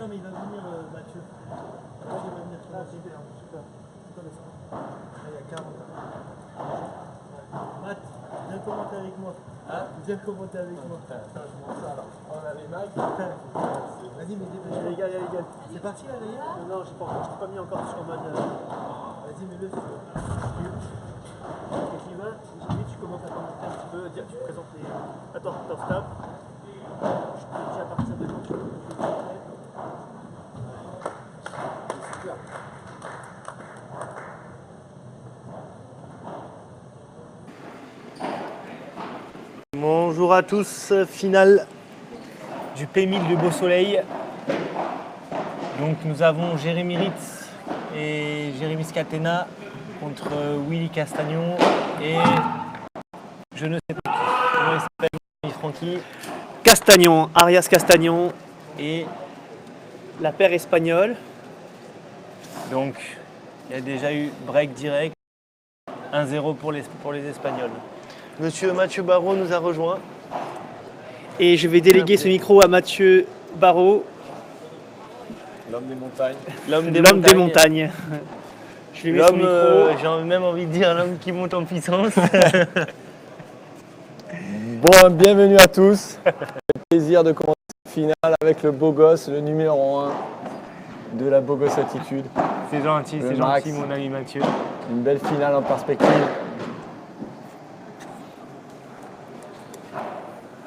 Non, mais il va venir, Mathieu. Il va venir. Ah, super, super. Il y a 40. Matt, viens commenter avec moi. Hein? Viens commenter avec moi. Attends, je monte ça alors. On a les mags. Vas-y, mais dépêche. Les gars. C'est parti là d'ailleurs? Non, je t'ai pas mis encore sur mode. Vas-y, mets-le sur. Et tu y vas, tu commences à commenter un petit peu, tu présentes les. Attends, stop. Je te dis à partir de quand tu veux. Super. Bonjour à tous, finale du P1000 du Beau Soleil. Donc nous avons Jérémy Ritz et Jérémy Scatena contre Willy Castagnon et je ne sais pas comment il s'appelle, Francky. Castagnon, Arias Castagnon et la paire espagnole. Donc il y a déjà eu break direct, 1-0 pour les Espagnols. Monsieur Mathieu Barraud nous a rejoint. Et je vais déléguer ce micro à Mathieu Barraud. L'homme des montagnes. L'homme des montagnes. Je lui mets son micro. J'ai même envie de dire l'homme qui monte en puissance. Bon, bienvenue à tous. C'est plaisir de commencer cette finale avec le beau gosse, le numéro 1 de la beau gosse attitude. C'est gentil, mon ami Mathieu. Une belle finale en perspective.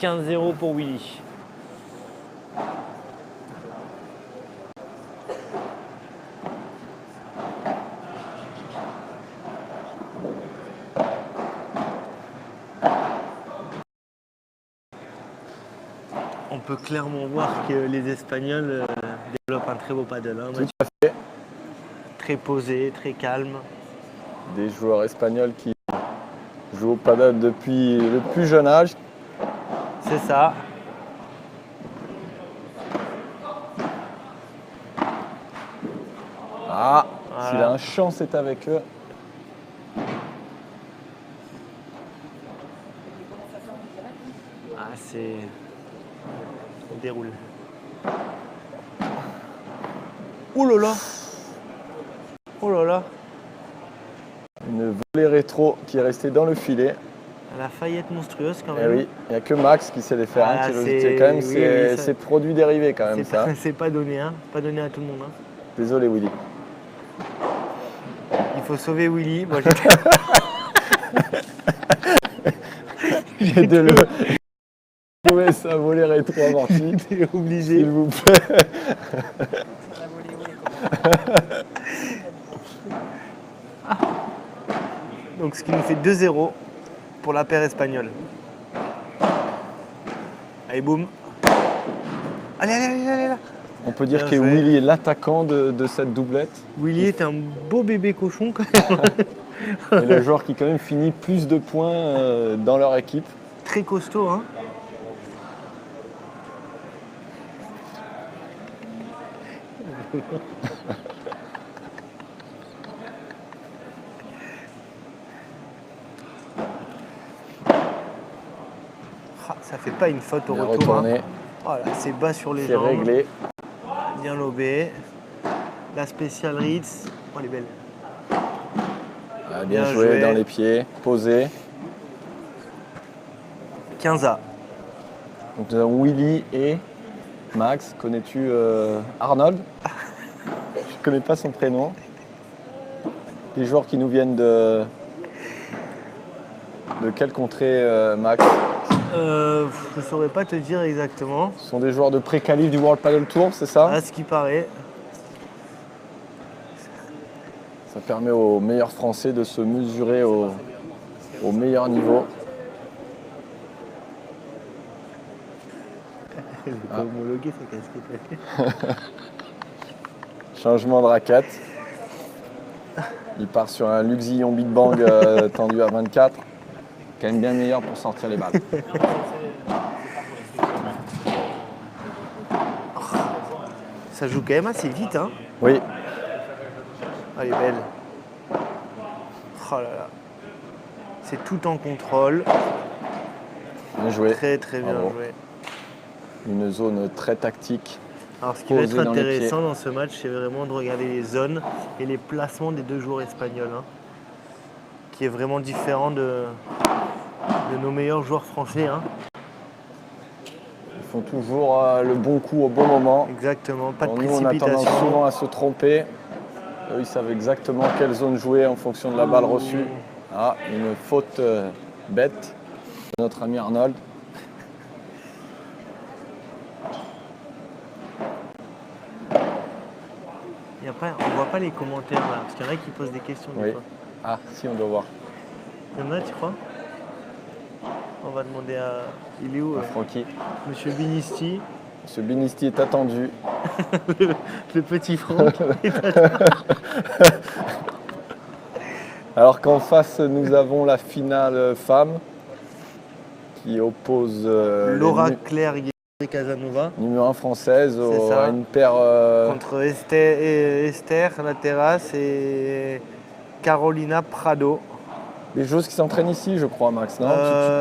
15-0 pour Willy. On peut clairement voir que les Espagnols développent un très beau paddle. Hein, Tout à fait. Très posé, très calme. Des joueurs espagnols qui jouent au paddle depuis le plus jeune âge. C'est ça. Ah, voilà. S'il a un chance, c'est avec eux. Ah, c'est... On déroule. Oh là là. Oh là là. Une volée rétro qui est restée dans le filet. La faillette monstrueuse quand Eh même. oui, il n'y a que Max qui sait les faire. Ah, c'est produit dérivé quand même ça. C'est pas donné, hein. Pas donné à tout le monde. Hein. Désolé Willy. Il faut sauver Willy. Moi, j'ai de le trouver sa volée rétro amortie. T'es obligé. S'il vous plaît. Donc ce qui nous fait 2-0 pour la paire espagnole. Allez, boum. Allez là. On peut dire Bien que joué. Willy est l'attaquant de cette doublette. Willy est un beau bébé cochon quand même. Et le joueur qui quand même finit plus de points dans leur équipe. Très costaud, hein. Ah, ça fait pas une faute au Bien retour. retourné, Hein. Voilà, c'est bas sur les c'est jambes. réglé. Bien lobé. La spéciale Ritz. Oh, elle est belle. Ah, bien joué dans les pieds, posé. 15A. Donc nous avons Willy et Max. Connais-tu Arnold? Je ne connais pas son prénom. Des joueurs qui nous viennent de quelle contrée, Max? Je ne saurais pas te dire exactement. Ce sont des joueurs de pré-qualif du World Paddle Tour, c'est ça? À ce qui paraît. Ça permet aux meilleurs Français de se mesurer au meilleur niveau. Je vais pas homologuer sa casquette. Changement de raquette. Il part sur un Luxillon Big Bang tendu à 24. Quand même bien meilleur pour sortir les balles. Ça joue quand même assez vite, hein. Oui, Elle est belle. Oh là là. C'est tout en contrôle. bien joué. Très très bien Bravo. joué. Une zone très tactique. Alors ce qui va être Poser dans les intéressant dans ce match, c'est vraiment de regarder les zones et les placements des deux joueurs espagnols, hein, qui est vraiment différent de nos meilleurs joueurs français. Hein. Ils font toujours le bon coup au bon moment. Exactement, pas de Bon, nous, on a tendance précipitation. souvent à se tromper. Eux, ils savent exactement quelle zone jouer en fonction de la balle reçue. Ah, une faute bête de notre ami Arnold. Et après, on voit pas les commentaires là, parce qu'il y en a qui posent des questions des Oui. fois. Ah, si, on doit voir. Il y en a, tu crois? On va demander à... Il est où Francky. Monsieur Binisti, Ce Binisti est attendu. le petit Franck. Alors qu'en face, nous avons la finale femme qui oppose Laura les Claire Casanova numéro 1 française C'est ça. à une paire. contre Esther La Terrasse et Carolina Prado. Les joueuses qui s'entraînent ici, je crois, Max. Non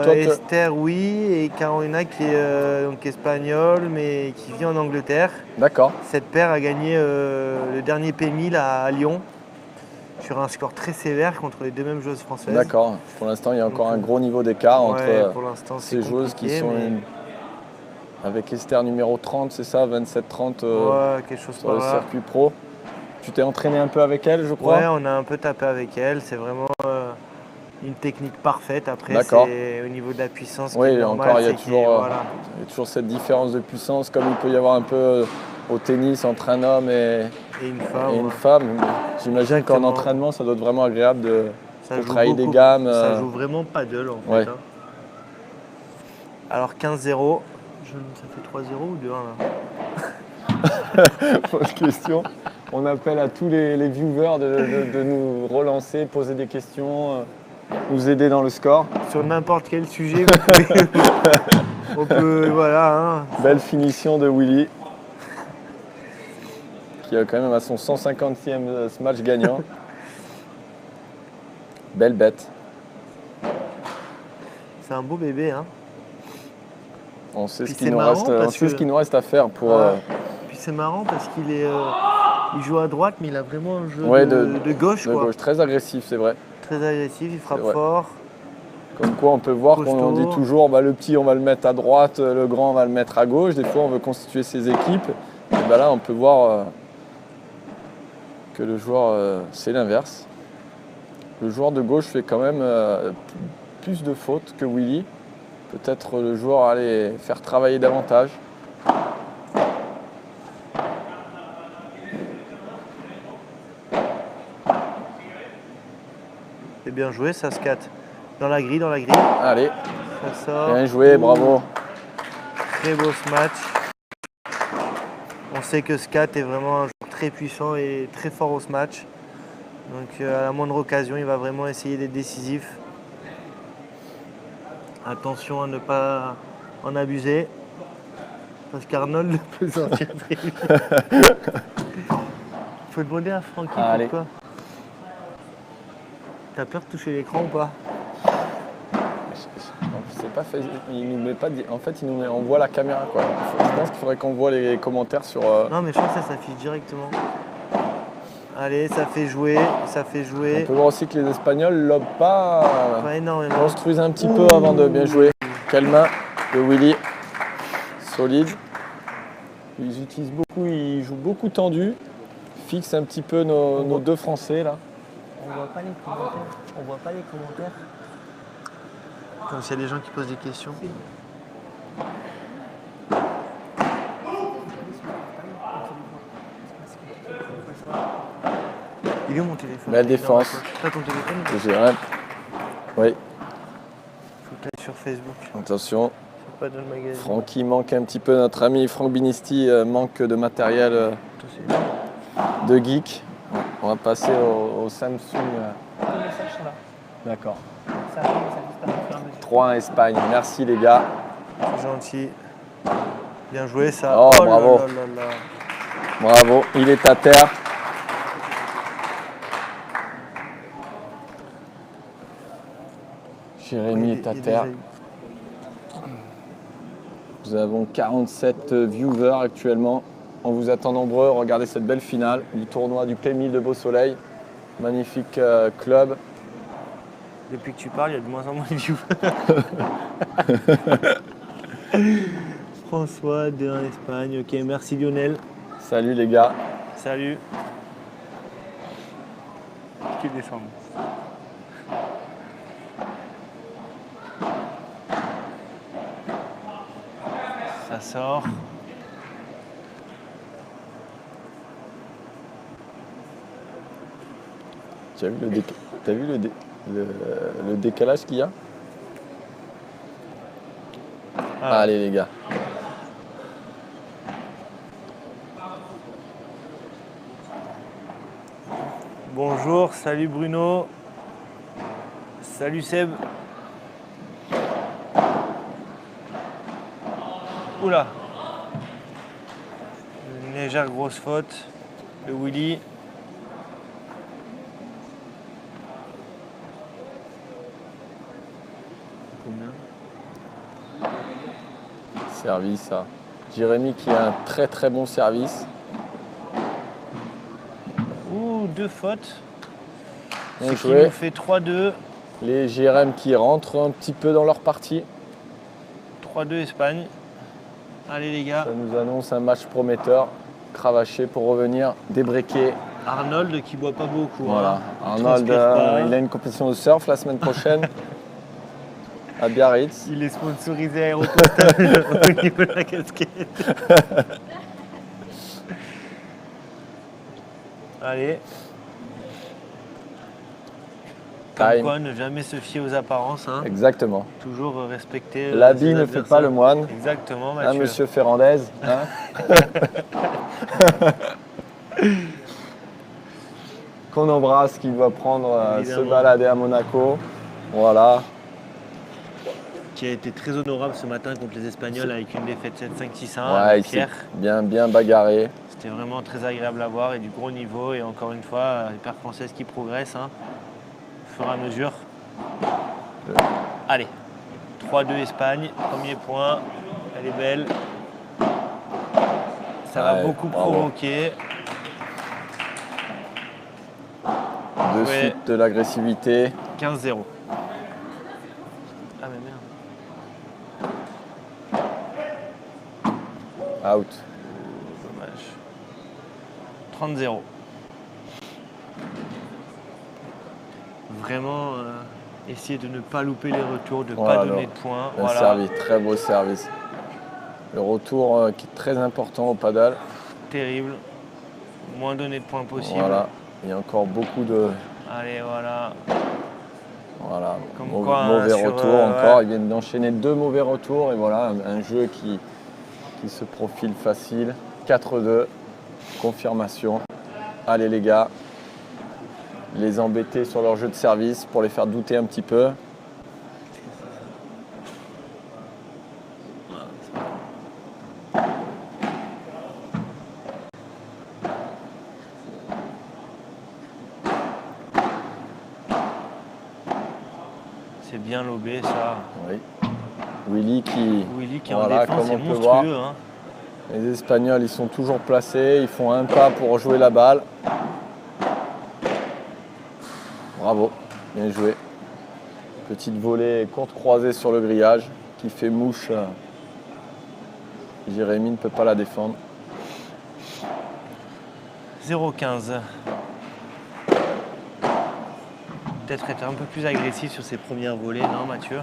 Toi, Esther, oui, et Carolina qui est donc espagnole mais qui vit en Angleterre. D'accord. Cette paire a gagné le dernier P1000 à Lyon sur un score très sévère contre les deux mêmes joueuses françaises. D'accord. Pour l'instant, il y a encore Donc, un gros niveau d'écart Ouais, entre pour l'instant, c'est ces joueuses qui compliqué, sont mais- avec Esther numéro 30, c'est ça, 27-30 Ouais, quelque chose sur par le là. circuit pro. Tu t'es entraîné un peu avec elle, je crois. Ouais, on a un peu tapé avec elle. C'est vraiment une technique parfaite. Après, D'accord. c'est au niveau de la puissance. Oui, qui est normal, encore, il y a c'est qu'il- toujours, voilà. il y a toujours cette différence de puissance, comme il peut y avoir un peu au tennis entre un homme et Et une femme. une ouais. femme. J'imagine qu'en Exactement. entraînement, ça doit être vraiment agréable de Ça pour joue travailler des beaucoup. gammes. Ça joue vraiment paddle en Ouais. fait. Hein. Alors 15-0. Ça fait 3-0 ou 2-1 là? Bonne question. On appelle à tous les viewers de nous relancer, poser des questions, nous aider dans le score. Sur n'importe quel sujet, vous pouvez. On peut. Voilà. Hein. Belle finition de Willy, qui est quand même à son 150e match gagnant. Belle bête. C'est un beau bébé. Hein. On sait Puis ce qu'il c'est nous marrant reste, on parce sait que- ce qu'il nous reste à faire pour. Ouais. Puis c'est marrant parce qu'il est. Il joue à droite, mais il a vraiment un jeu Ouais, de gauche, de quoi. gauche. Très agressif, c'est vrai. Très agressif, il frappe C'est vrai. fort. Comme quoi, on peut voir qu'on Costaud. dit toujours, bah, le petit, on va le mettre à droite, le grand, on va le mettre à gauche. Des fois, on veut constituer ses équipes. Et bah, là, on peut voir que le joueur, c'est l'inverse. Le joueur de gauche fait quand même plus de fautes que Willy. Peut-être le joueur allait faire travailler davantage. C'est bien joué, ça se catte. Dans la grille, Allez, ça sort. bien joué, bravo. Très beau ce match. On sait que Scat est vraiment un joueur très puissant et très fort au match. Donc à la moindre occasion, il va vraiment essayer d'être décisif. Attention à ne pas en abuser. Parce qu'Arnold peut sortir très vite. Faut demander à Francky Allez. pourquoi. T'as peur de toucher l'écran ou pas? C'est pas fait, il nous met pas, en fait, il nous met, on voit la caméra, quoi. Je pense qu'il faudrait qu'on voit les commentaires sur. Non mais je crois que ça s'affiche directement. Allez, ça fait jouer, ça fait On jouer. peut voir aussi que les Espagnols lobent pas. Pas énormément. Construisent un petit peu avant de bien jouer. Quelle main de Willy. Solide. Ils utilisent beaucoup, ils jouent beaucoup tendu. Fixent un petit peu nos deux Français là. On voit pas les commentaires. On voit pas les commentaires. Comme s'il y a des gens qui posent des questions. Il est où mon téléphone? Belle défense. T'as ton téléphone? J'ai rien. Oui, Faut que t'ailles sur Facebook. attention. C'est pas dans le magazine. Francky manque un petit peu, notre ami Franck Binisti manque de matériel Toi, c'est- de geek. On va passer au Samsung. Les messages sont là. D'accord. Ça arrive, ça disparaît au fur et à mesure. 3-1 Espagne. Merci les gars. C'est gentil. Bien joué ça. Oh, là bravo. là là là. Bravo, il est à terre. Jérémy est à Il terre. déjà eu. Nous avons 47 viewers actuellement. On vous attend nombreux. Regardez cette belle finale du tournoi du P1000 de Beau Soleil. Magnifique club. Depuis que tu parles, il y a de moins en moins de views. François, 2-1 Espagne. Ok, merci Lionel. Salut les gars. Salut. Qui descend. Ça sort. Tu as vu t'as vu le décalage qu'il y a? Ah. Allez les gars. Bonjour, salut Bruno. Salut Seb. Oula. Une légère grosse faute. Le Willy. Combien? Service, ça. Jérémy qui a un très très bon service. Ouh, 2 fautes. Bien Ce qui joué. nous fait 3-2. Les JRM qui rentrent un petit peu dans leur partie. 3-2 Espagne. Allez les gars. Ça nous annonce un match prometteur. Cravaché pour revenir, débriquer. Arnold qui boit pas beaucoup. Voilà. Hein. Il Arnold, transpire pas. il a une compétition de surf la semaine prochaine à Biarritz. Il est sponsorisé Aéropostale au niveau de la casquette. Allez. Comme Time. quoi, ne jamais se fier aux apparences. Hein. Exactement. Toujours respecter. L'habit ses ne fait adversaires. pas le moine. Exactement, Hein, Mathieu. monsieur Ferrandez. Hein qu'on embrasse, qui doit prendre se Évidemment. balader à Monaco. Voilà. Qui a été très honorable ce matin contre les Espagnols avec une défaite 7-5-6-1 Ouais, avec il s'est Pierre. bien bagarré. C'était vraiment très agréable à voir et du gros niveau. Et encore une fois, les paires françaises qui progressent hein, au fur et à mesure. Allez, 3-2 Espagne, premier point. Elle est belle. Ça va Ouais, beaucoup bravo. provoquer. De Ouais. suite de l'agressivité. 15-0. Ah mais merde, Out. dommage. 30-0. Vraiment essayer de ne pas louper les retours, de ne Voilà, pas donner alors. de points. Bien Voilà, servi, très beau service. Le retour qui est très important au paddle. terrible. Moins donner de points possible. Voilà. Il y a encore beaucoup de Allez, voilà. Comme Comme quoi, hein, mauvais sur, retours encore. ouais. Ils viennent d'enchaîner 2 mauvais retours et voilà un jeu qui se profile facile. 4-2, confirmation. Allez les gars, les embêter sur leur jeu de service pour les faire douter un petit peu. C'est bien lobé ça. Oui. Willy qui, Willy qui voilà, en défense, comme c'est on peut voir, monstrueux. Hein. les Espagnols ils sont toujours placés, ils font un pas pour jouer la balle. Bravo, bien joué. Petite volée courte croisée sur le grillage qui fait mouche. Jérémy ne peut pas la défendre. 0-15. Peut-être être un peu plus agressif sur ses premières volées, non Mathieu?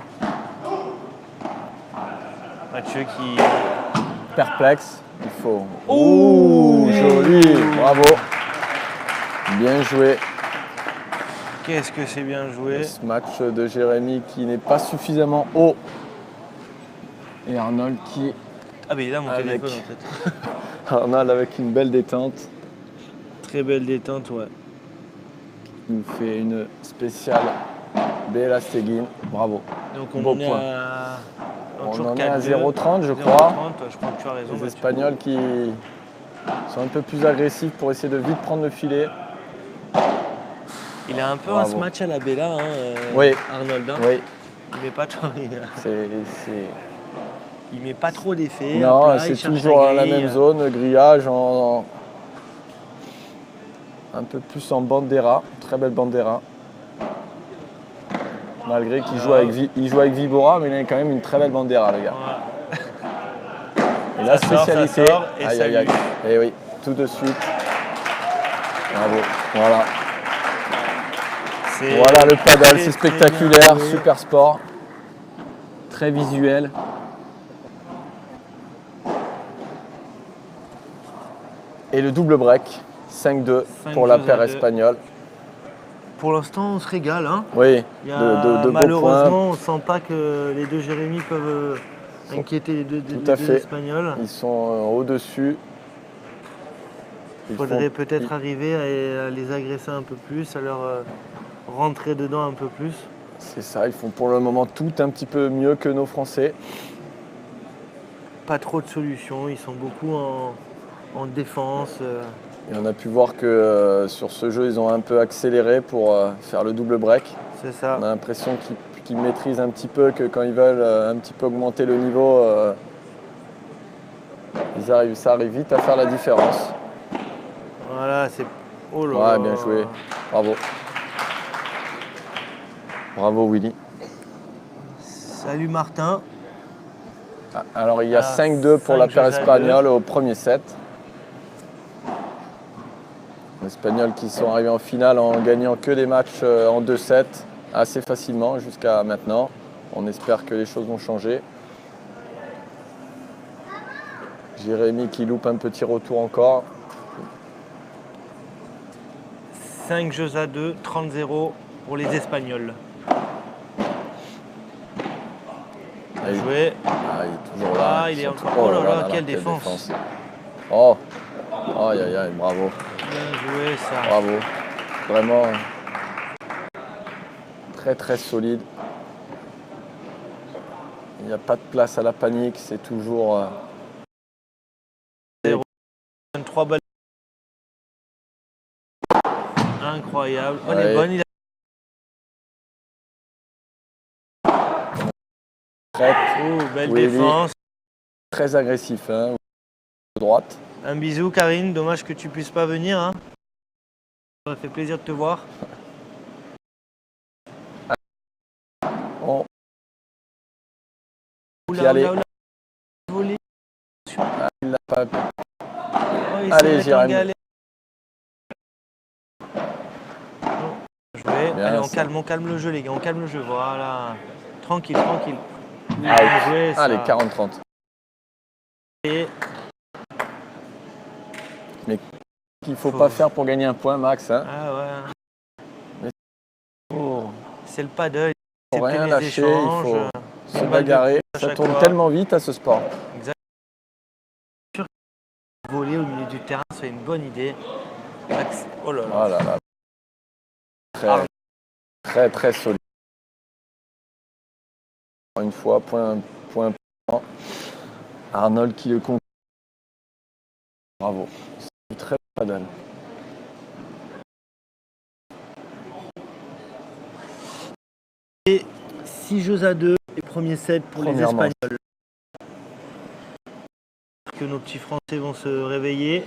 Mathieu qui... Perplexe, il faut. Ouh, joli, bravo. Bien joué. Qu'est-ce que c'est bien joué. Ce match de Jérémy qui n'est pas suffisamment haut. Et Arnold qui. Ah mais il est là mon Avec- téléphone en fait. Arnold avec une belle détente. Très belle détente, ouais. Il nous fait une spéciale Bella Steguin. Bravo. Donc on Beau en est point. à... On toujours en est à 4-2. 0,30 je 0,30, crois. je crois que tu as raison. Les Mathieu. Espagnols qui sont un peu plus agressifs pour essayer de vite prendre le filet. Il a un peu Bravo. un ce match à la Bella, hein, Oui. Arnold. Hein. Oui, Il met pas trop. c'est il met pas trop d'effet. Non, Hop là, c'est il cherche toujours la grille. même zone, le grillage un peu plus en bandera, très belle bandera. Malgré qu'il joue il joue avec Vibora, mais il a quand même une très belle bandera, le gars. Ouais. Et la Ça sort, spécialité, ça sort, et aïe, ça aïe, aïe. lui- Et oui, tout de suite. Bravo, voilà. C'est Voilà le paddle, très, c'est très spectaculaire, bien joué. super sport, très visuel. Et le double break, 5-2 pour la 5-2. paire espagnole. Pour l'instant, on se régale. Hein. Oui, Il y a- de beaux points. malheureusement, on ne sent pas que les deux Jérémy peuvent inquiéter les deux, Tout les à deux fait. Espagnols. Ils sont au-dessus. Il faudrait peut-être arriver à les agresser un peu plus, à leur rentrer dedans un peu plus. C'est ça, ils font pour le moment tout un petit peu mieux que nos Français. Pas trop de solutions, ils sont beaucoup en défense. Et on a pu voir que sur ce jeu, ils ont un peu accéléré pour faire le double break. C'est ça. On a l'impression qu'ils maîtrisent un petit peu, que quand ils veulent un petit peu augmenter le niveau, ça arrive vite à faire la différence. Voilà, c'est. Oh là Ouais, là. bien joué. Bravo. Bravo Willy. Salut Martin. Alors il y a Ah, 5-2 pour 5 la paire jeux à espagnole au premier set. Les Espagnols qui sont arrivés en finale en gagnant que des matchs en 2-7 assez facilement jusqu'à maintenant. On espère que les choses vont changer. Jérémy qui loupe un petit retour encore. 5 jeux à 2, 30-0 pour les Espagnols. Bien Allez. joué. Ah, il est toujours là. Ah, il est Ils sont encore- tous- oh là là, quelle défense. Oh, aïe aïe aïe, bravo, Bien joué ça. bravo. Vraiment très très solide. Il n'y a pas de place à la panique, c'est toujours 23 balles. Incroyable. On Ouais. est bonne, il a très, oh, belle Oui, oui. défense. très agressif. Hein, de droite. Un bisou Karine, dommage que tu puisses pas venir. Hein. Ça m'a fait plaisir de te voir. Oh, Oula, allez. oula, oula. Volé. il l'a pas. Oh, il Allez, s'est mis en Jérémy. galère. Oh, joué. Bien, Allez, ça. on calme le jeu les gars, on calme le jeu, voilà. Tranquille, tranquille. Out. Bien joué, ça. Allez, 40-30. Et Qu'il ne faut pas faire pour gagner un point, Max. Hein. ah ouais, Oh, c'est le paddle. faut accepter rien les lâcher, il échanges. faut se une balle de bagarrer. plus à Ça chaque tourne fois. tellement vite à ce sport. Voler au milieu du terrain, c'est une bonne idée. Oh là là. Oh là là. Très, Ah. très, très solide. Encore une fois, point. Arnold qui le compte. Bravo. C'est très paddle. Et 6 jeux à 2 et premier set pour les Première manche. Espagnols. Que nos petits Français vont se réveiller.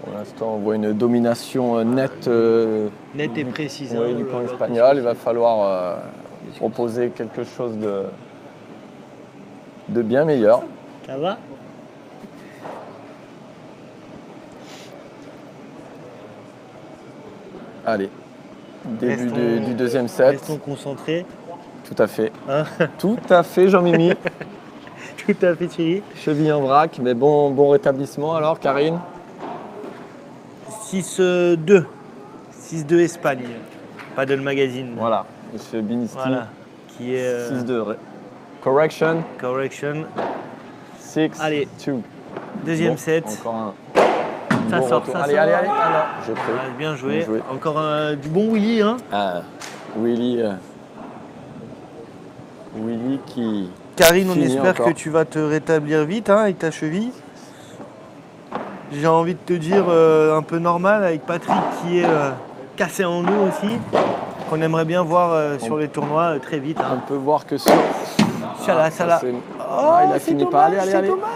Pour l'instant, on voit une domination nette Net et précise. oui, hein, du le- camp le- espagnol. Il va falloir proposer quelque chose de bien meilleur. Ça va? Allez, début Restons- du deuxième set. Restons concentrés. Tout à fait. Hein. Tout à fait, Jean-Mimi. Tout à fait, Thierry. Cheville en vrac, mais bon rétablissement alors, Karine. 6-2. 6-2 Espagne. Paddle Magazine. Voilà, Monsieur Binisti. Voilà. Qui est 6-2. Correction, correction. 6-2. Allez. Deuxième Bon, set. Encore un. Ça bon sort, retour. ça allez, sort. allez, allez. Ah non, j'ai pris. Ah, bien joué. Bien joué. Encore du bon Willy. Hein. Ah, Willy qui. Karine, on Fini espère encore. que tu vas te rétablir vite hein, avec ta cheville. J'ai envie de te dire un peu normal avec Patrick qui est cassé en deux aussi. Qu'on aimerait bien voir sur les tournois très vite. On Hein. peut voir que Ça ça, là. c'est- Oh, Ah, il a c'est fini dommage, par aller, allez, c'est allez. dommage.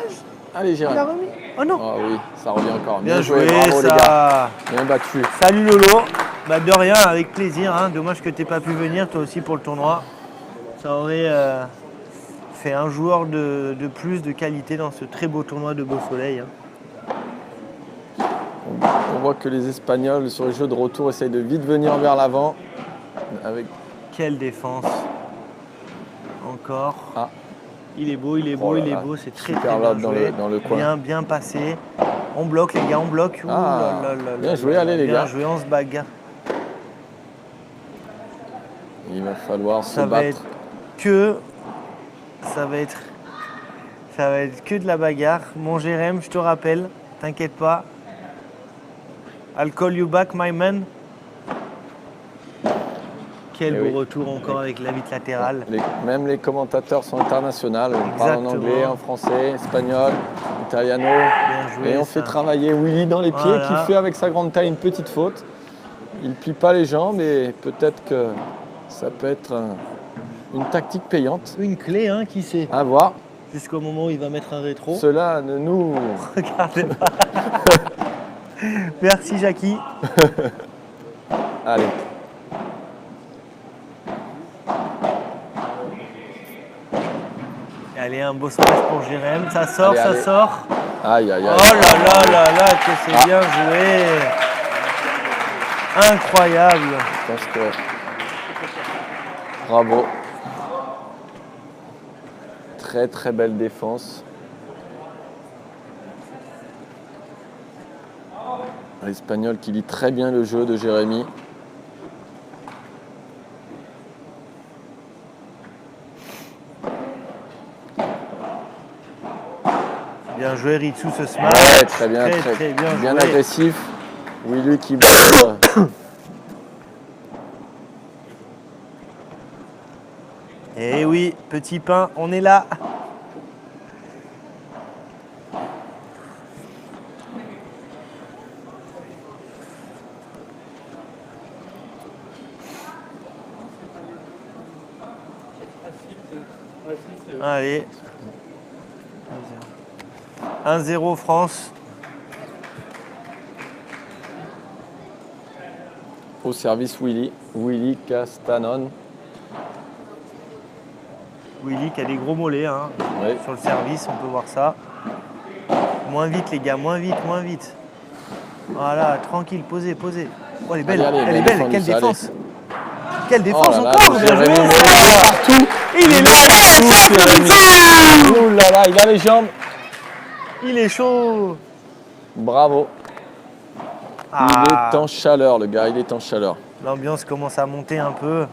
Allez, Il a Jérém. remis. Oh non. Ah oui, ça revient encore. Bien joué, bravo les gars. ça. Bien battu. Salut Lolo. Bah, de rien, avec plaisir. Hein. Dommage que tu n'aies pas pu venir, toi aussi, pour le tournoi. Ça aurait fait un joueur de plus de qualité dans ce très beau tournoi de Beau Soleil. Hein. On voit que les Espagnols, sur les jeux de retour, essayent de vite venir vers l'avant. Avec... Quelle défense. Encore. Ah. Il est beau, il est Oh beau, là il est là. beau. C'est très, Super très bien lob joué. dans le coin. Bien passé. On bloque, les gars, on bloque. Ouh Ah, là là là bien là joué, là. allez, les Bien gars. joué, on se bagarre. Il va falloir se Ça va battre. être que. Ça va être que de la bagarre. Mon Jérém, je te rappelle, t'inquiète pas. I'll call you back, my man. Quel Eh beau oui. retour encore avec la vitre latérale. Même les commentateurs sont internationaux. On parle en Exactement. anglais, en français, espagnol, italiano. Bien joué, Et on ça. fait travailler Willy dans les pieds Voilà. qui fait avec sa grande taille une petite faute. Il ne plie pas les jambes et peut-être que ça peut être une tactique payante. Une clé, hein, qui sait. À voir. Jusqu'au moment où il va mettre un rétro. Cela ne nous... Regardez pas. Merci Jackie. Allez. Allez, un beau smash pour Jérém. Ça sort, Allez, ça allez. sort. Aïe, aïe, Oh aïe. là là là là, que c'est bien joué. Incroyable. Je pense que... Bravo. Très très belle défense. L'Espagnol qui lit très bien le jeu de Jérémy. Bien joué Ritsu ce smash. Ouais, très bien, très bien joué. agressif. Willy qui bat. Eh oui, petit pain, on est là. Allez. 1-0 France. Au service Willy. Willy Castanon. Willy qui a des gros mollets hein, Oui. sur le service, on peut voir ça. Moins vite les gars, moins vite, moins vite. Voilà, tranquille, posez, posez. Oh, elle est belle, Allez, allez, elle est bien belle, défendu, quelle ça, défense. Quelle Oh défense là là, encore, bien Jérémy, joué. mais il est partout. Il est là, Ouh là là, il a les jambes. il est chaud. Bravo. Ah, Il est en chaleur, le gars, il est en chaleur. l'ambiance commence à monter un peu.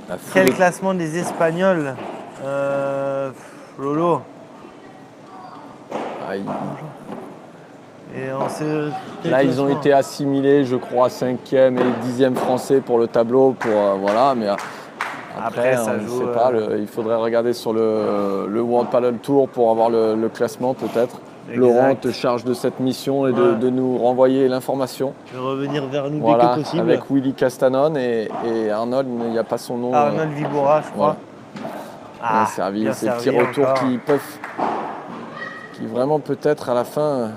La foule Quel est- classement des Espagnols Lolo. Aïe. Et on se... Là, ils ont été assimilés, je crois, 5e et 10e français pour le tableau. Voilà, mais après, ça on ne joue, sait pas. Il faudrait regarder sur le World Padel Tour pour avoir le classement, peut-être. Exact. Laurent te charge de cette mission et Ouais. de nous renvoyer l'information. De revenir vers nous dès Voilà, que possible. avec Willy Castanon et Arnold, il n'y a pas son nom. Arnold Vibora, je crois. Bien servi, bien ces petits servi retours encore. qui vraiment peut-être à la fin vont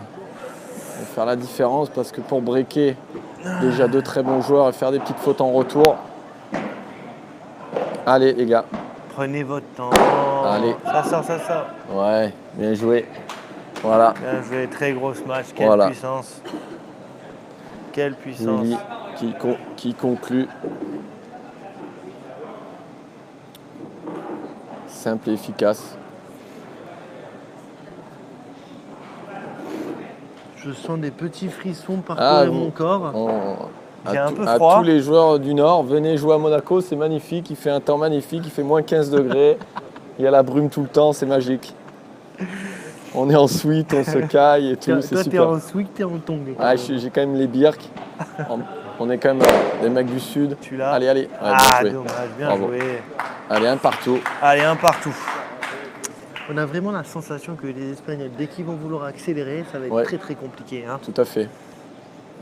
faire la différence parce que pour breaker déjà deux très bons joueurs et faire des petites fautes en retour. Allez les gars, Prenez votre temps. Allez. Ça sort, ça sort. ouais, bien joué. Voilà, Bien joué, très grosse match. Quelle Voilà. puissance. Quelle puissance. Willy qui conclut. Simple et efficace. Je sens des petits frissons parcourir mon corps. J'ai un peu À froid. tous les joueurs du Nord, venez jouer à Monaco, c'est magnifique, il fait un temps magnifique, il fait moins 15 degrés, il y a la brume tout le temps, c'est magique. On est en suite, on se caille et tout, Toi, c'est t'es super. en sweat, t'es en tongue. Ah, j'ai quand même les birks, on est quand même des mecs du Sud. Tu l'as. Allez, allez, ouais, Ah, bien joué. dommage, bien Bravo. joué. Allez, un partout. Allez, un partout. On a vraiment la sensation que les Espagnols, dès qu'ils vont vouloir accélérer, ça va être Ouais. très très compliqué. Hein. Tout à fait.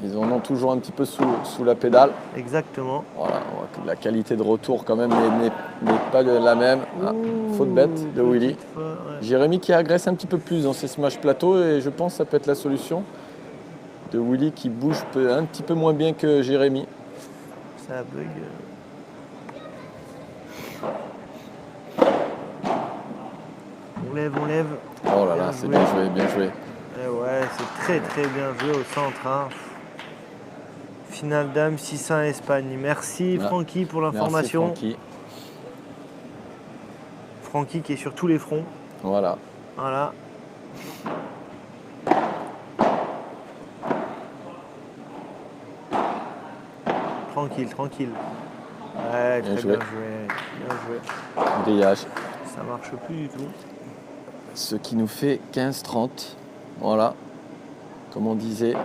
Ils en ont toujours un petit peu sous la pédale. Exactement. Voilà, on voit que la qualité de retour quand même n'est pas la même. Ah, faute bête de Willy. Ouais. Jérémy qui agresse un petit peu plus dans ses smash plateaux et je pense que ça peut être la solution de Willy qui bouge un petit peu moins bien que Jérémy. Ça bug. On lève. Oh là là, c'est bien joué, bien joué. Et ouais, c'est très très bien joué au centre. Hein. Finale dame 6-1 Espagne. Merci Ah, Francky pour Merci l'information. Francky. Francky qui est sur tous les fronts. Voilà. Voilà. Tranquille. Ouais, Bien très joué. bien joué. Grillage. Ça marche plus du tout. Ce qui nous fait 15-30. Voilà. Comme on disait.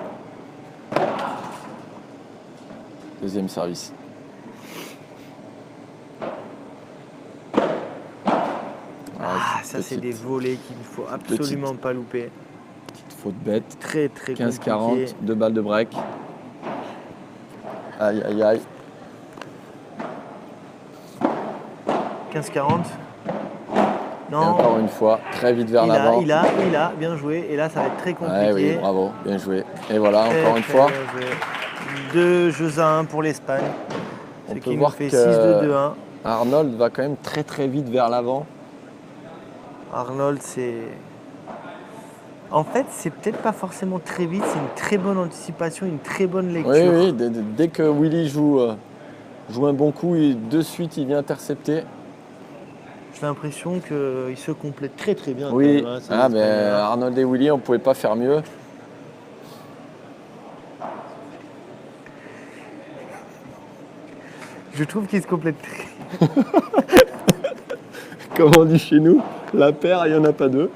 Deuxième service. Ah, ça c'est des volets qu'il ne faut absolument pas louper. Petite faute bête. Très très 15-40, compliqué. 2 balles de break. Aïe aïe aïe. 15-40. Et Non. encore une fois, très vite vers l'avant. Il a, bien joué. Et là, ça va être très compliqué. Ouais, oui, bravo, bien joué. Et voilà, Très, encore une très fois. bien joué. 2 jeux à 1 pour l'Espagne. On Ce peut qui nous voir fait que 6-2-2-1. Arnold va quand même très très vite vers l'avant. Arnold, c'est. En fait, c'est peut-être pas forcément très vite, c'est une très bonne anticipation, une très bonne lecture. Oui, dès que Willy joue un bon coup, de suite il vient intercepter. J'ai l'impression qu'ils se complètent très très bien. Oui, quand même, hein, ces mais Espagnols-là. Arnold et Willy, on ne pouvait pas faire mieux. Je trouve qu'ils se complètent très. Comme on dit chez nous, la paire, il n'y en a pas deux.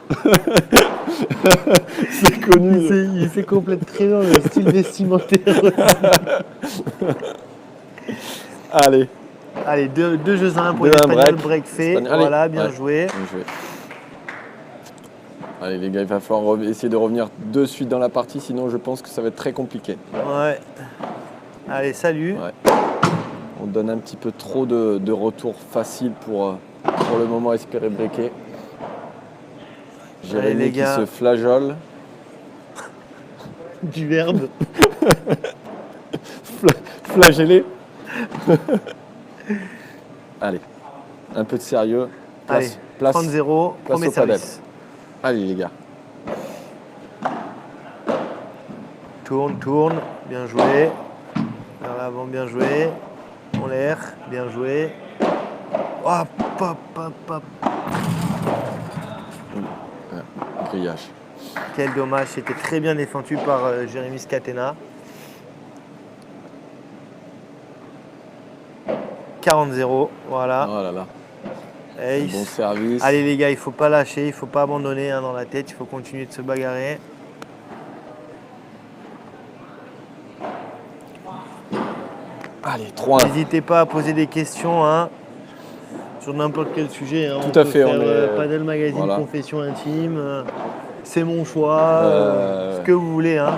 C'est connu. Il se complètent très bien, le style vestimentaire aussi. Allez, Allez, 2 jeux à 1 pour 2-1 l'Espagnol, break. break fait. Espagnol, allez. Voilà, bien Ouais. joué. Bien joué. Allez les gars, il va falloir essayer de revenir de suite dans la partie, sinon je pense que ça va être très compliqué. Ouais. Allez, salut. Ouais. On donne un petit peu trop de retours faciles pour le moment espérer breaker. Jérémy les qui gars. se flageole. Du verbe. Flagellé. Allez, un peu de sérieux. Allez, Place 30-0, place premier au padel. service. Allez les gars. Tourne, bien joué. Vers l'avant, bien joué. En l'air, bien joué. Hop, hop, hop, hop. Grillage. Quel dommage, c'était très bien défendu par Jérémy Scatena. 40-0, voilà. Oh là là. Et Bon service. Allez les gars, il ne faut pas lâcher, il ne faut pas abandonner hein, dans la tête, il faut continuer de se bagarrer. Allez, 3-1. N'hésitez pas à poser des questions hein, sur n'importe quel sujet. Hein. Tout à fait, Faire, on est- Padel Magazine, voilà. confession intime, c'est mon choix, ce que vous voulez. Hein.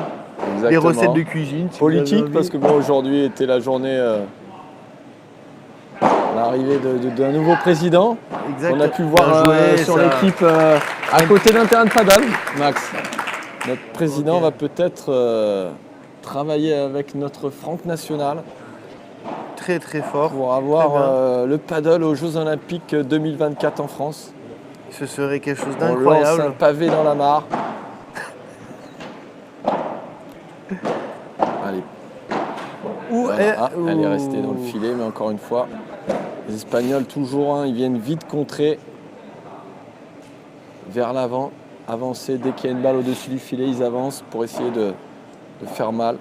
Les Exactement. recettes de cuisine. si vous avez Politique, envie. parce que bon, aujourd'hui était la journée, l'arrivée d'un nouveau président. Exact. On a pu Bien voir joué, sur ça. l'équipe à côté d'un terrain de padel, Max. Notre président Ok. va peut-être travailler avec notre Franck National Très très fort. pour Très bien. avoir le paddle aux Jeux Olympiques 2024 en France. Ce serait quelque chose On lance un d'incroyable. pavé dans la mare. Allez, voilà. Elle est restée dans le filet, mais encore une fois, les Espagnols toujours, hein, ils viennent vite contrer vers l'avant, avancer dès qu'il y a une balle au-dessus du filet, ils avancent pour essayer de faire mal.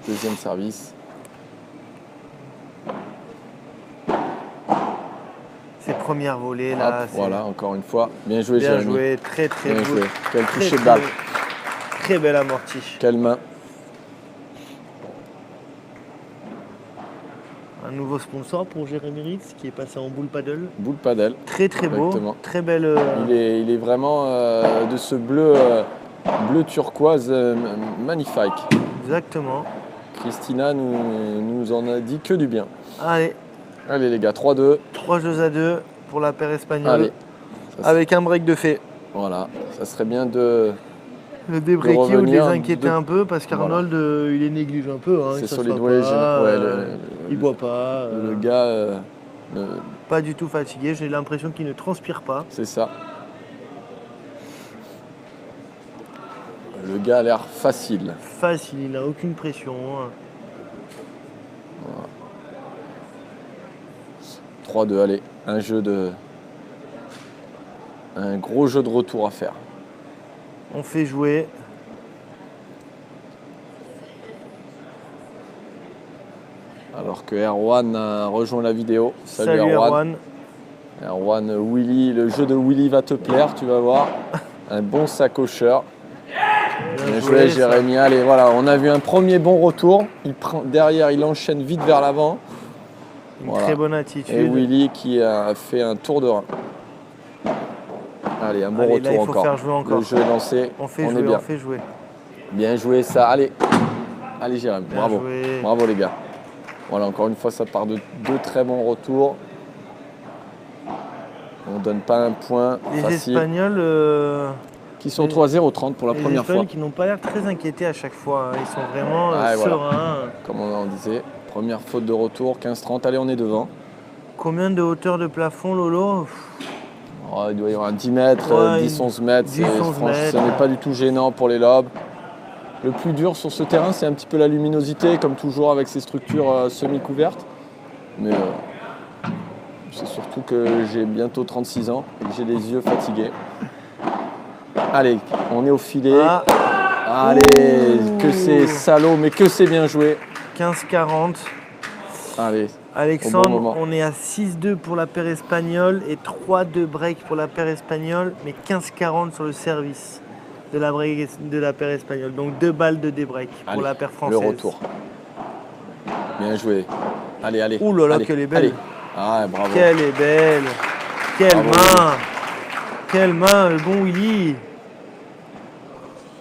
Deuxième service. Ces premières volées là. Hop, c'est voilà, encore une fois. Bien joué, Bien Jérémy. joué, très très Bien beau. joué. Quel Très, toucher de très- balle. Très belle amortie. Quelle main. Un nouveau sponsor pour Jérémy Ritz qui est passé en boule paddle. Boule paddle. Très très beau, Exactement. très belle. Il est vraiment de ce bleu, bleu turquoise magnifique. Exactement. Christina nous en a dit que du bien. Allez, Allez les gars, 3-2. 3 jeux à 2 pour la paire espagnole. Allez. Ça, Avec un break de fait. voilà, ça serait bien de... Le débreaker ou de les revenir inquiéter de- un peu parce qu'Arnold il est négligé un peu. Hein, C'est il sur les s'assoit doigts, pas, ouais, il boit pas. le gars, Pas du tout fatigué, j'ai l'impression qu'il ne transpire pas. c'est ça. Le gars a l'air facile. Facile, il n'a aucune pression. 3-2, allez, un gros jeu de retour à faire. On fait jouer. Alors que Erwan a rejoint la vidéo. Salut Erwan. Erwan, Willy, le jeu de Willy va te plaire, tu vas voir. Un bon sacocheur. Bien joué, ça. Jérémy. Allez, voilà, on a vu un premier bon retour. Derrière, il enchaîne vite vers l'avant. Une Voilà. très bonne attitude. Et Willy qui a fait un tour de rein. Allez, un bon Allez, retour là, il faut encore. faire jouer encore. Le jeu est lancé. On fait est jouer, bien. on fait jouer. Bien joué ça. Allez, allez Jérémy. Bien Bravo. joué. Bravo les gars. Voilà, encore une fois, ça part de deux très bons retours. On ne donne pas un point Les facile. Espagnols, Qui sont les- 3-0-30 pour la les première Espagnols fois. qui n'ont pas l'air très inquiétés à chaque fois. Hein. Ils sont vraiment Ouais, voilà. sereins. Comme on en disait. Première faute de retour, 15-30. Allez, on est devant. Combien de hauteur de plafond, Lolo? Oh, il doit y avoir 10 mètres, Ouais, 10-11 mètres. 10-11 mètres. Ce n'est pas du tout gênant pour les lobes. Le plus dur sur ce terrain, c'est un petit peu la luminosité, comme toujours avec ces structures semi-couvertes. Mais c'est surtout que j'ai bientôt 36 ans et que j'ai les yeux fatigués. Allez, on est au filet. Ah, Allez, Ouh. que c'est salaud, mais que c'est bien joué. 15-40. Allez, Alexandre, Au bon moment. on est à 6-2 pour la paire espagnole et 3-2 break pour la paire espagnole, mais 15-40 sur le service de la paire espagnole. Donc 2 balles de débreak pour allez, la paire le française. retour. Bien joué. Allez, allez. Ouh là là, allez, qu'elle est belle. allez. Ah, bravo. Quelle est belle. Quelle Bravo, main. Quelle main, le bon Willy.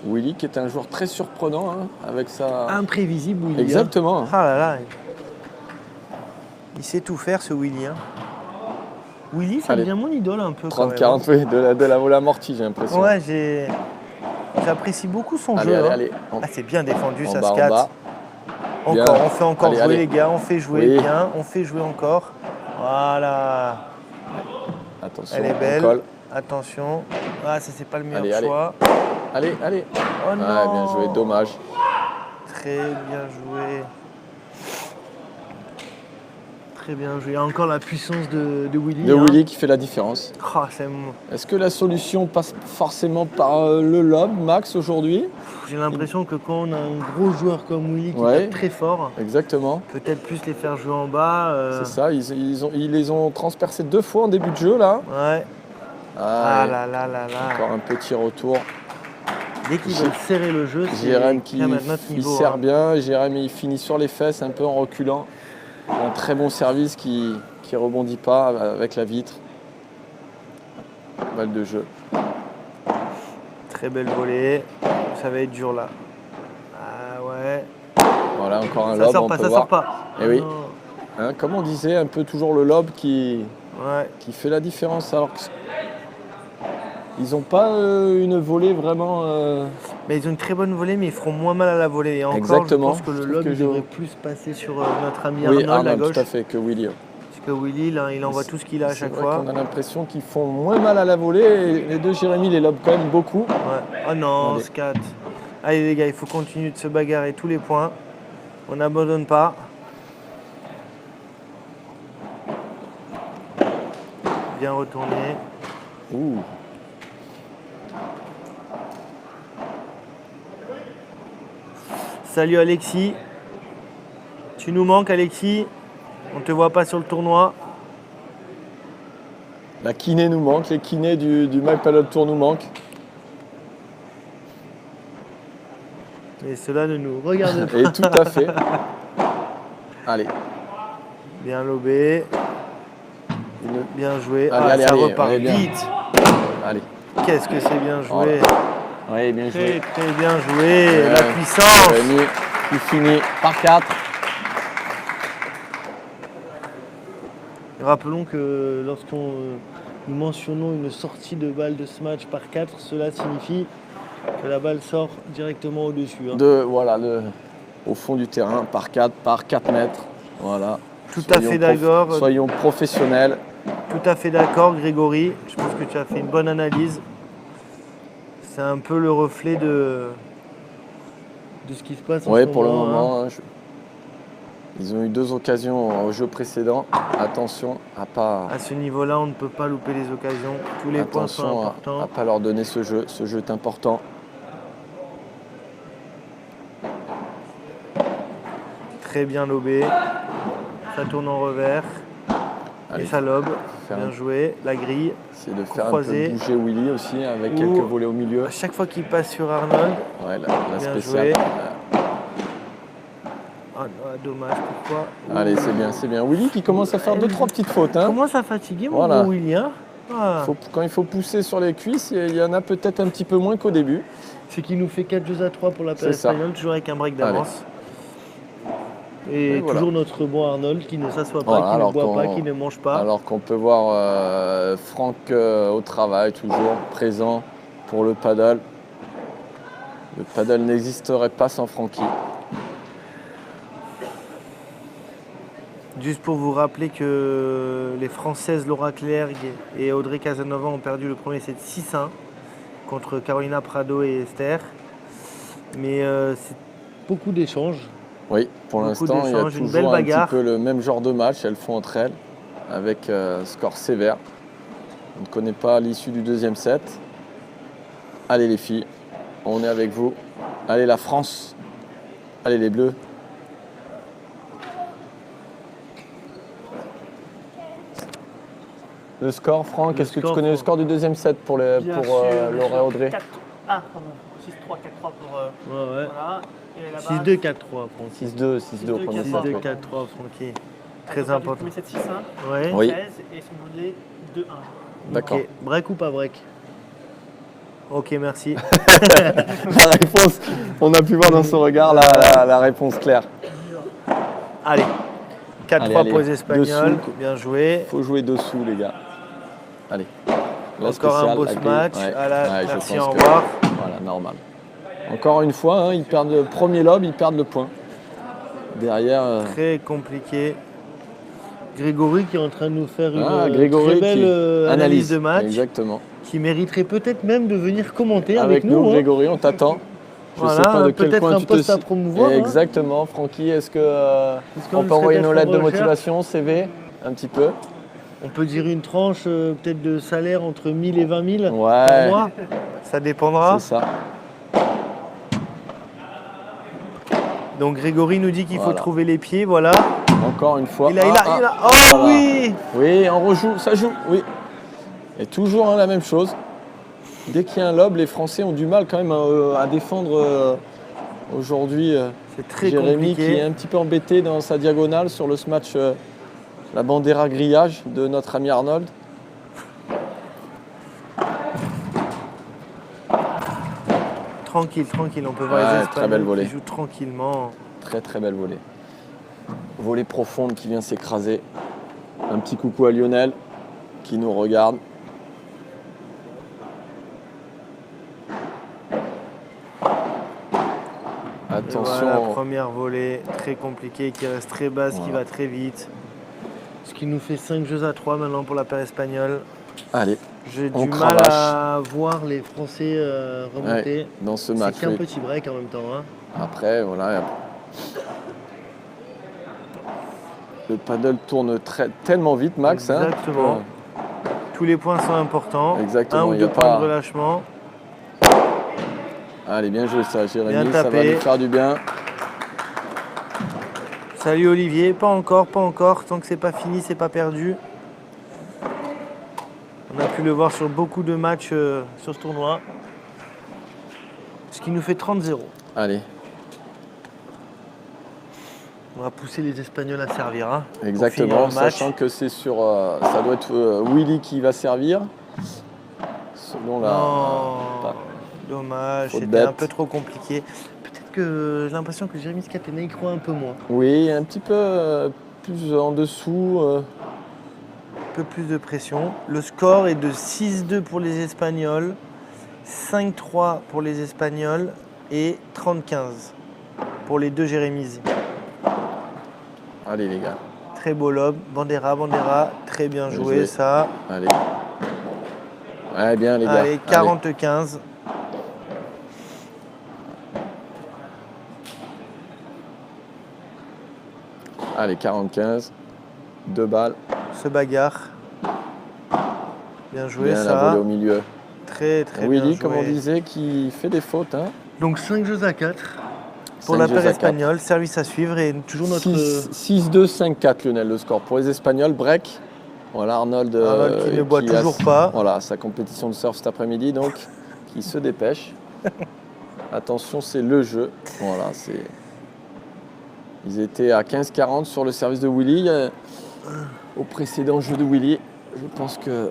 Willy qui est un joueur très surprenant hein, avec sa... Imprévisible Willy. hein. Exactement. Ah là là. Il sait tout faire ce Willy. Hein. Willy, ça Allez. devient mon idole un peu. quand même, 30-40, oui, de la vola amortie, j'ai l'impression. Ouais, j'apprécie beaucoup son Allez, jeu. allez, hein. allez. Ah, c'est bien défendu, En ça bas, se en casse. bas. Bien. Encore, on fait encore Allez, jouer allez. les gars, on fait jouer Oui. bien, on fait jouer encore. Voilà, Attention, elle est on belle. colle. Attention. Ah, ça c'est pas le meilleur Allez, allez. choix. Allez, allez. Oh non. Ouais, bien joué, dommage. Très bien joué. Très bien joué. Encore la puissance de Willy. De hein. Willy qui fait la différence. Ah, c'est mon- Est-ce que la solution passe forcément par le lob, Max, aujourd'hui? J'ai l'impression que quand on a un gros joueur comme Willy qui Ouais. tape très fort, Exactement. peut-être plus les faire jouer en bas. C'est ça, ils les ont transpercés 2 fois en début de jeu, là. Ouais. Ah, Ah ouais. là là là là. Encore un petit retour. Dès qu'ils veulent serrer le jeu, c'est Jérém qui quand même à notre il niveau. sert hein. bien. Jérém il finit sur les fesses un peu en reculant. Un très bon service qui rebondit pas avec la vitre. Balle de jeu. Très belle volée. Ça va être dur là. Ah ouais. Voilà, encore un Ça lob, sort on pas, peut ça voir. sort pas. Eh oui. non. Hein, comme on disait, un peu toujours le lob qui Ouais. fait la différence. Alors que ils n'ont pas une volée vraiment. Mais ils ont une très bonne volée, mais ils feront moins mal à la volée. Et encore, Exactement. je pense que Je le trouve lob que il devrait plus passer sur notre ami Oui, Arnold à Arnold, gauche. tout à fait, que Willy. Parce que Willy, là, il envoie tout ce qu'il a à C'est chaque vrai fois. qu'on a l'impression qu'ils font moins mal à la volée. Et les deux Jérémy les lobent quand même beaucoup. Ouais. Oh non, Allez. scat. Allez les gars, il faut continuer de se bagarrer tous les points. On n'abandonne pas. Bien retourné. Ouh. Salut Alexis. Tu nous manques Alexis. On te voit pas sur le tournoi. La kiné nous manque, les kinés du My Paddle Tour nous manquent. Mais cela ne nous regarde pas. Et tout à fait. Allez, Bien lobé. Bien joué. Allez, Ça allez, repart on est bien. vite. Allez. Qu'est-ce que c'est bien joué. Oui, bien joué. Très bien joué. Ouais. La puissance. Jérémy qui finit par 4. Rappelons que lorsqu'on nous mentionnons une sortie de balle de ce match par 4, cela signifie que la balle sort directement au-dessus. Au fond du terrain, par 4 mètres. Voilà. Tout à fait d'accord. Soyons professionnels. Tout à fait d'accord, Grégory. Je pense que tu as fait une bonne analyse. C'est un peu le reflet de ce qui se passe en ce Oui, moment. pour le moment. Ils ont eu 2 occasions au jeu précédent. Attention à pas. À ce niveau-là, on ne peut pas louper les occasions. Tous les points sont Attention importants. à pas leur donner ce jeu. Ce jeu est important. Très bien lobé. Ça tourne en revers. Allez, Et ça lobe. faire Bien un- joué. La grille. C'est de faire croisé. un peu bouger Willy aussi avec Ou- quelques volets au milieu. À chaque fois qu'il passe sur Arnold. Ouais, la Bien spéciale. joué. Ah, dommage, pourquoi Allez, c'est bien. Willy qui commence à faire 2-3 petites fautes. Hein. Commence à fatiguer mon Voilà. bon Willy. Hein. Ah. Quand il faut pousser sur les cuisses, il y en a peut-être un petit peu moins qu'au début. C'est qu'il nous fait 4-2-3 pour la paire C'est ça. espagnole, toujours avec un break d'avance. Et Et voilà. toujours notre bon Arnold qui ne s'assoit pas, Voilà, qui ne alors boit pas, qu'on- qui ne mange pas. Alors qu'on peut voir Franck au travail, toujours présent pour le paddle. Le paddle n'existerait pas sans Francky. Juste pour vous rappeler que les Françaises Laura Clerc et Audrey Casanova ont perdu le premier set 6-1 contre Carolina Prado et Esther. Mais c'est beaucoup d'échanges. Oui, pour Beaucoup l'instant, il y a d'échanges, une belle toujours un petit bagarre. peu le même genre de match. Elles font entre elles avec score sévère. On ne connaît pas l'issue du deuxième set. Allez les filles, on est avec vous. Allez la France. Allez les Bleus. Le score, Franck, Le est-ce que tu score, connais le Franck. score du deuxième set pour Bien Laura et Audrey? 4... pardon. 6-3, 4-3 pour. Ouais. Voilà. Et là-bas, 6-2, 4-3, Francky. 6-2, 6-2 au premier 6-2, set. 4-3, Francky. Très elles ont perdu le important. premier set 6-1, Ouais. Oui. 16 et sont menés 2-1. D'accord. Ok. Break ou pas break? Ok, merci. La réponse, on a pu voir dans son regard la réponse claire. Allez. 4-3 Allez, pour les Espagnols. dessous. Bien joué. Faut jouer dessous, les gars. Allez. La Encore un spéciale, beau la grille. match. Ouais. Voilà, Ouais, je merci, pense au que- revoir. Voilà, normal. Encore une fois, hein, ils perdent le premier lob, ils perdent le point. Derrière, Très compliqué. Grégory qui est en train de nous faire une Grégory très belle qui analyse de match, Exactement. qui mériterait peut-être même de venir commenter Avec avec, nous. hein. Grégory, on t'attend. Je Voilà, sais pas de quel peut-être coin un tu te poste à situes. promouvoir, hein. Exactement, Francky, est-ce que Est-ce qu'on on ne peut serait envoyer peut-être nos en lettres de recherche motivation, CV, un petit peu? On peut dire une tranche peut-être de salaire entre 1000 et 20 000 Ouais. par mois. Ça dépendra. C'est ça. Donc Grégory nous dit qu'il faut Voilà. trouver les pieds, voilà. Encore une fois. Il a. Oh voilà. oui. Oui, on rejoue, ça joue, oui. Et toujours hein, la même chose. Dès qu'il y a un lob, les Français ont du mal quand même à défendre aujourd'hui. C'est très Jérémy qui est compliqué. un petit peu embêté dans sa diagonale sur le smash, la bandera grillage de notre ami Arnold. Tranquille, on peut voir Ouais, les très belle Espagnols volée. qui jouent tranquillement. Très très belle volée. Volée profonde qui vient s'écraser. Un petit coucou à Lionel qui nous regarde. Et Attention. voilà, la première volée, très compliquée, qui reste très basse, qui Voilà. va très vite. Ce qui nous fait 5 jeux à 3 maintenant pour la paire espagnole. Allez, J'ai On du mal cravache. à voir les Français remonter. dans ce C'est match. qu'un oui. petit break en même temps. Hein. Après, voilà. Le paddle tourne tellement vite, Max. hein, Exactement. Tous les points sont importants. Exactement, Un ou il y a deux points pas- de relâchement. Allez, bien joué ça, Jérémy. Bien Ça va tapé. nous faire du bien. Salut Olivier, pas encore. Tant que c'est pas fini, c'est pas perdu. On a pu le voir sur beaucoup de matchs sur ce tournoi. Ce qui nous fait 30-0. Allez. On va pousser les Espagnols à servir. Hein, pour finir Exactement, le match. sachant que c'est sur. Ça doit être Willy qui va servir. Selon la. Non, dommage, Faute c'était bête. un peu trop compliqué. Peut-être que j'ai l'impression que Jérémy Scatena y croit un peu moins. Oui, un petit peu plus en dessous. Un peu plus de pression. Le score est de 6-2 pour les Espagnols, 5-3 pour les Espagnols et 30-15 pour les deux Jérémys. Allez les gars, Très beau lob, Bandera, très bien Bien joué joué. ça. allez. Ouais, bien les gars. Allez, 40-15. Allez, 40-15. 2 balles. Se bagarre. Bien joué Bien la ça. volée au milieu. Très bien Willy, joué. comme on disait, qui fait des fautes. Hein. Donc 5 jeux à 4 pour 5 la jeux paire à 4. espagnole. Service à suivre et toujours notre 6-2, 5-4 Lionel, le score. Pour les Espagnols, break. Voilà Arnold, Arnold qui ne boit a toujours pas. Voilà, sa compétition de surf cet après-midi, donc qui se dépêche. Attention, c'est le jeu. Voilà, c'est. Ils étaient à 15-40 sur le service de Willy. Au précédent jeu de Willy, je pense que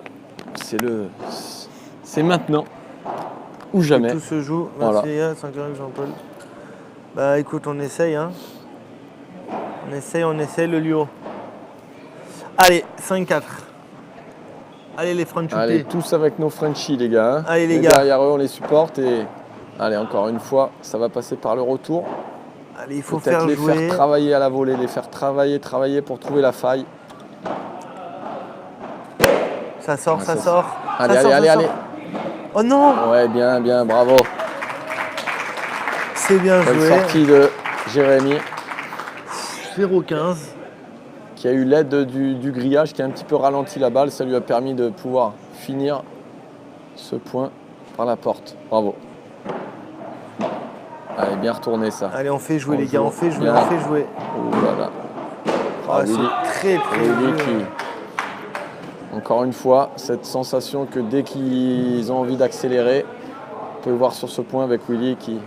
c'est maintenant ou jamais. Tout se joue. Voilà. Merci, Saint-Claude, Jean-Paul. Bah écoute, on essaye. Hein. On essaye le Lio. Allez, 5-4. Allez les Allez, Franchoutés. tous avec nos Frenchies, les gars. Hein. Allez, les Et gars. derrière eux, on les supporte. Et allez, encore une fois, ça va passer par le retour. Allez, il faut Peut-être faire les jouer. faire travailler à la volée, les faire travailler pour trouver la faille. Ça sort, Ouais, ça ça sort. Allez, Ça allez, sort, allez, ça allez. sort. Oh non, Ouais, bien, bravo. c'est bien Bonne joué. sortie de Jérémy, 0-15. qui a eu l'aide du grillage, qui a un petit peu ralenti la balle. Ça lui a permis de pouvoir finir ce point par la porte. Bravo. Allez, bien retourné ça. Allez, on fait jouer On les gars, joue. on fait jouer, Bien. on fait jouer. Oh là là. Ah, Willy. c'est très Willy dur. qui, encore une fois, cette sensation que dès qu'ils ont envie d'accélérer, on peut le voir sur ce point avec Willy qui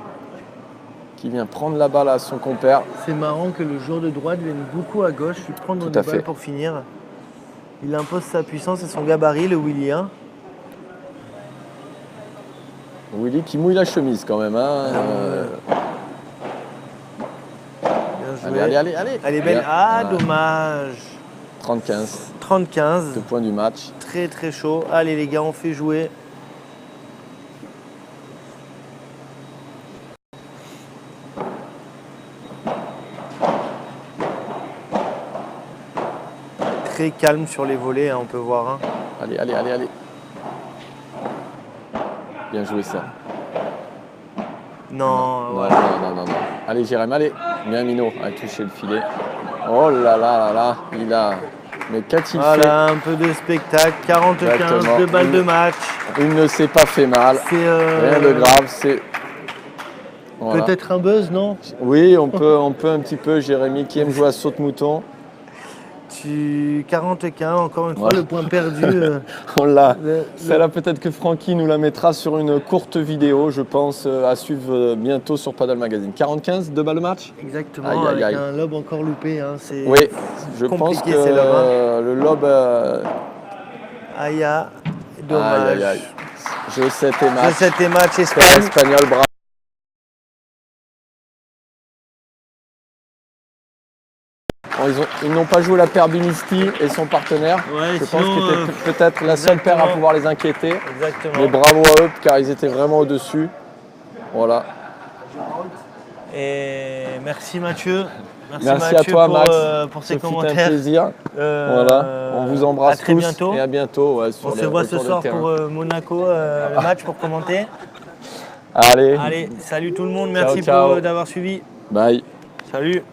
vient prendre la balle à son compère. C'est marrant que le joueur de droite vienne beaucoup à gauche, lui prendre Tout des à balles fait. pour finir. Il impose sa puissance et son gabarit, le Willy. Hein. Willy qui mouille la chemise quand même. Hein. Bien joué. Allez. Elle est belle. Bien. Ah, Voilà. dommage. 30-15, 30-15. 2 points du match. Très chaud. Allez les gars, on fait jouer. Très calme sur les volets, hein, on peut voir. Hein. Allez. Bien joué ça. Non, voilà. Non. Allez Jérémy, allez. Bien Mino a touché le filet. Oh là, il a. Mais qu'a-t-il Voilà, un peu de spectacle. 40-15, Exactement. 2 balles de match. fait? Il ne s'est pas fait mal. C'est Rien de grave, c'est. Voilà. peut-être un buzz, non? Oui, on peut un petit peu. Jérémy qui aime jouer à saute-mouton. 40-15, encore une fois, Voilà. le point perdu. On l'a. Le- Celle-là, peut-être que Francky nous la mettra sur une courte vidéo, je pense, à suivre bientôt sur Paddle Magazine. 45, 2 balles de match. Exactement, Aïe, aïe, avec aïe. un lob encore loupé. Hein, c'est Oui, je pense compliqué, que ces lobes, hein. le lob. Aïe, dommage. Aïe. Je sais tes matchs. C'était match Très Espagne. espagnol, bravo. Bon, ils n'ont pas joué la paire Binisti et son partenaire. Ouais, je sinon, pense que c'était peut-être la seule paire à exactement. pouvoir les inquiéter. Exactement. Mais bravo à eux car ils étaient vraiment au-dessus. Voilà. Et merci Mathieu. Merci à Mathieu toi pour, Max. pour ces Ce fut un commentaires. plaisir. Euh, Voilà. On vous embrasse à très tous bientôt. et à bientôt. Ouais, sur On les se voit ce retours de soir terrain. pour Monaco, le match pour commenter. Allez. Allez, salut tout le monde, merci ciao. d'avoir suivi. Bye. Salut.